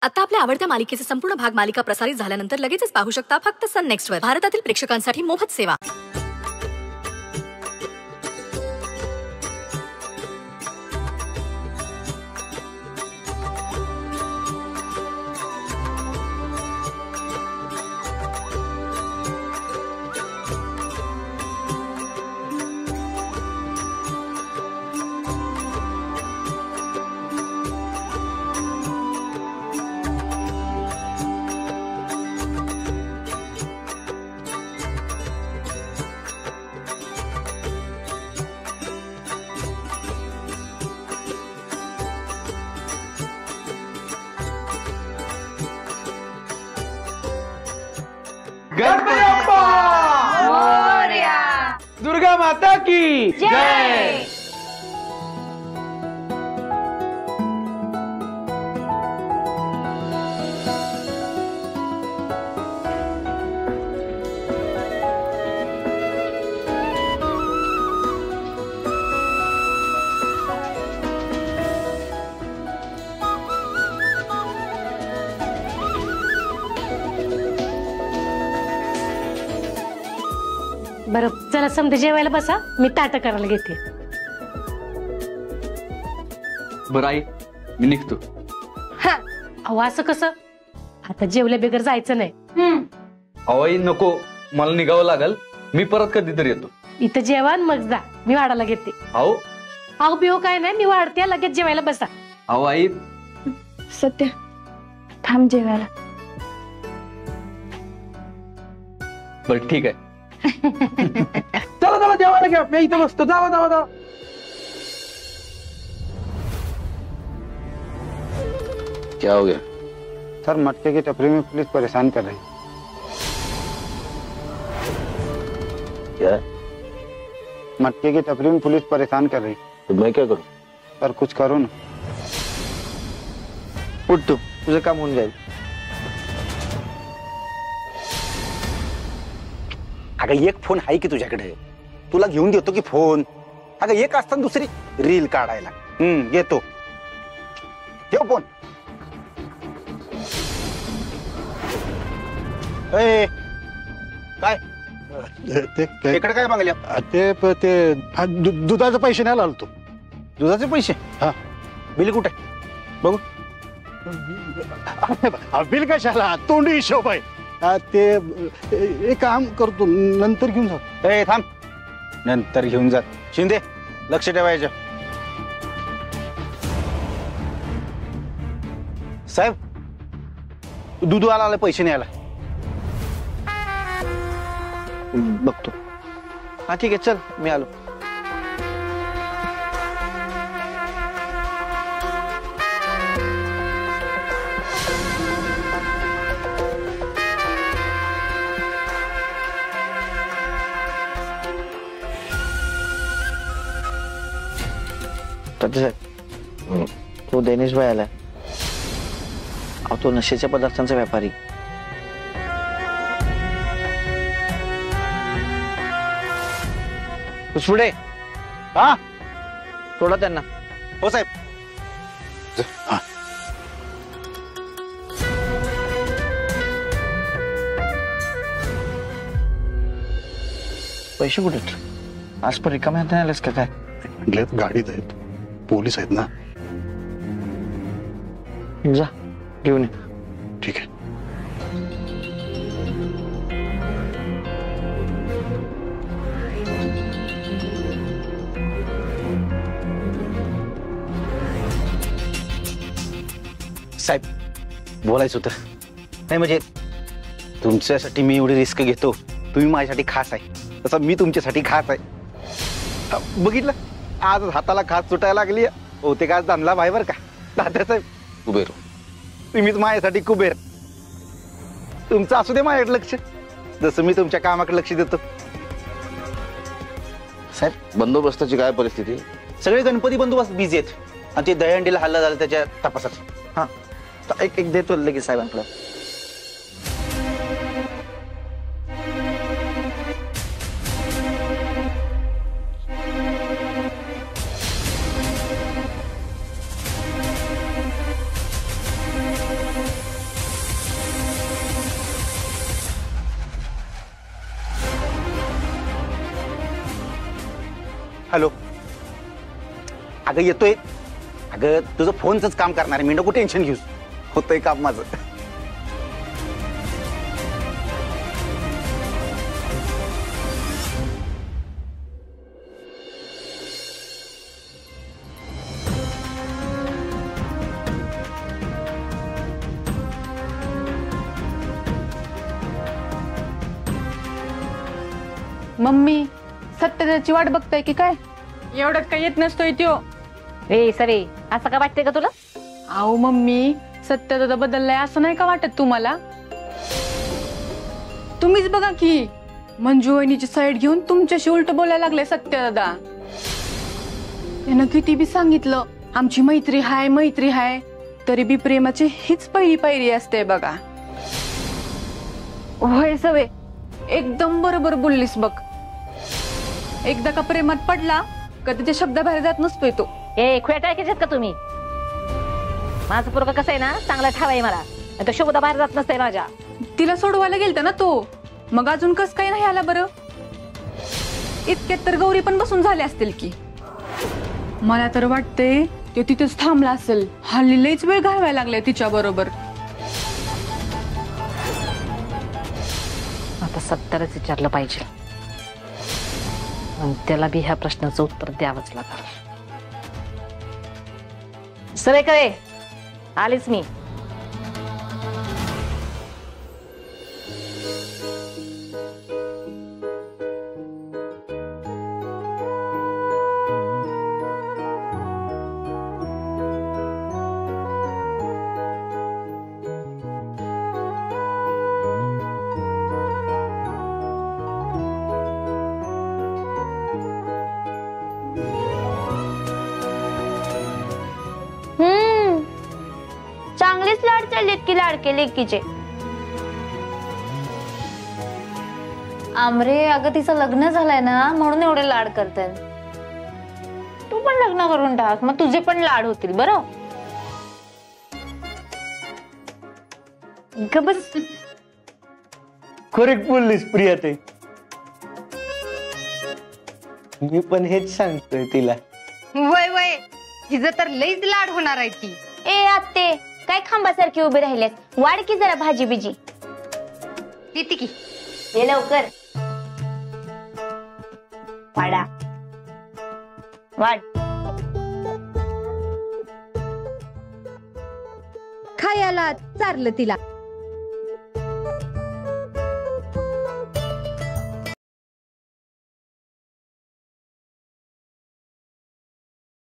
आता आपल्या आवडत्या मालिकेचे संपूर्ण भाग मालिका प्रसारित झाल्यानंतर लगेचच पाहू शकता फक्त सन नेक्स्ट वर. भारतातील प्रेक्षकांसाठी मोफत सेवा. गणपती बाप्पा मोरया. दुर्गा माता की जय. बरं चला समजा जेवायला बसा, मी ताट करायला घेते. बरं आई मी निघतो. हा अहो असं कसं, आता जेवल्या बिगर जायचं नाही. अहो आई नको, मला निघावं लागल, मी परत कधीतरी येतो. इथं जेवण मग जा, मी वाढायला घेते. अहो अहो बिहो काय नाही, मी वाढते, लगेच जेवायला बसा. अहो आई सत्य थांब जेवायला. बरं ठीक आहे. चला चला जेवायला घ्या, मी इथं बसतो. जावा जावा जावा. क्या हो गया सर? मटके की टपरी में पुलिस परेशान कर रही. क्या? मटके की टपरी में पुलिस परेशान कर रही. तो मैं क्या करूं? सर कुछ करो ना. उठ तू, तुझं काम होऊन जाईल. अगं एक फोन आहे की तुझ्याकडे, तुला घेऊन देतो की फोन. अगं एक असताना दुसरी रील काढायला. घेतो, ठेव फोन. काय इकडे काय मागल्या? ते दुधाचे पैसे नाही आलतो. दुधाचे पैसे? हा. बिल कुठे बघू? बिल कशाला, तोंडी हिशोब आहे. ते एक काम करतो, नंतर घेऊन जातो. थांब, नंतर घेऊन जात. शिंदे लक्ष ठेवायचं. साहेब दूधवाला आला, पैसे नाही आला. बघतो. हा ठीक आहे, चल मी आलो. साहेब तो देनेश भाई आलाय. तो नशेच्या पदार्थांचा व्यापारी. पुढे हा सोडा त्यांना. हो साहेब. पैसे कुठे? आज पण रिकाम्या हाताने आलेस का काय? गाडीत आहेत, पोलीस आहेत ना. जा घेऊन ये. ठीक आहे. साहेब बोलायचं होतं. नाही म्हणजे तुमच्यासाठी मी एवढी रिस्क घेतो, तुम्ही माझ्यासाठी खास आहे, तसं मी तुमच्यासाठी खास आहे. बघितलं आज हाताला खास सुटायला लागली. होते का दानला भाई बर का तात्यासाहेब. कुबेर तुम्हीच माझ्यासाठी कुबेर. तुमचं असू दे माझ्याकडे लक्ष, जसं मी तुमच्या कामाकडे लक्ष देतो. साहेब बंदोबस्ताची काय परिस्थिती? सगळे गणपती बंदोबस्त बिझी आहेत, आणि ते दहीहंडीला हल्ला झाला त्याच्या तपासात. हा एक देतो लगेच साहेबांकडे. हॅलो. अगं येतोय. अगं तुझं फोनच काम करणार आहे मी, नको टेन्शन घेऊस. होतंय काम माझं. मम्मी सत्यतेची वाट बघताय की काय? एवढ्यात काय येत नसतोय त्यो. ए सरे, असं का वाटतंय का तुला? अहो मम्मी, सत्यदादा बदललाय असं नाही का वाटत तुम्हाला? तुम्हीच बघा की मंजू वहिनीची साईड घेऊन तुमच्याशी उलट बोलायला लागले सत्यदादा. त्यानं किती बी सांगितलं आमची मैत्री हाय, तरी बी प्रेमाची हीच पहिली पायरी असते बघा. होय सवे, एकदम बरोबर बोललीस बघ. एकदा का प्रेमात पडला का त्याच्या शब्दाबाहेर जात नसतोय तो. ए खोटा ऐकायच्यात का तुम्ही? माझं पोरगं कसं आहे ना, चांगला ठावाय मला. तो शोभा बाहेर जात नसतंय माझ्या. तिला सोडवायला गेलता ना तो, मग अजून कस काही नाही आला बरं? इतक्यात तर गौरी पण बसून झाले असतील की. मला तर वाटतंय तो तिथेच थांबला असेल. हल्ली लईच वेळ घालवायला लागलाय तिच्या बरोबर. आता सत्तरच विचारलं पाहिजे आणि त्याला बी ह्या प्रश्नाचं उत्तर द्यावंच लागणार. सरे करे आलीच मी. चांगलेच लाड चाललेत की लाडके लेकीचे. आमरे, अगं तिचं लग्न झालंय ना म्हणून एवढे लाड करतायत. तू पण लग्न करून टाक, मग तुझे पण लाड होतील. बरं बस. करेक्ट बोललीस प्रिया. ते मी पण हेच सांगतोय तिला. वय वय, हिचं तर लईच लाड होणार आहे ती. ए आत्ते, काय खांबासारखी उभी राहिल्यास? वाढ की जरा भाजी बिजी. देते की. ये लवकर वाडा. वाढ. खायला चारलं तिला.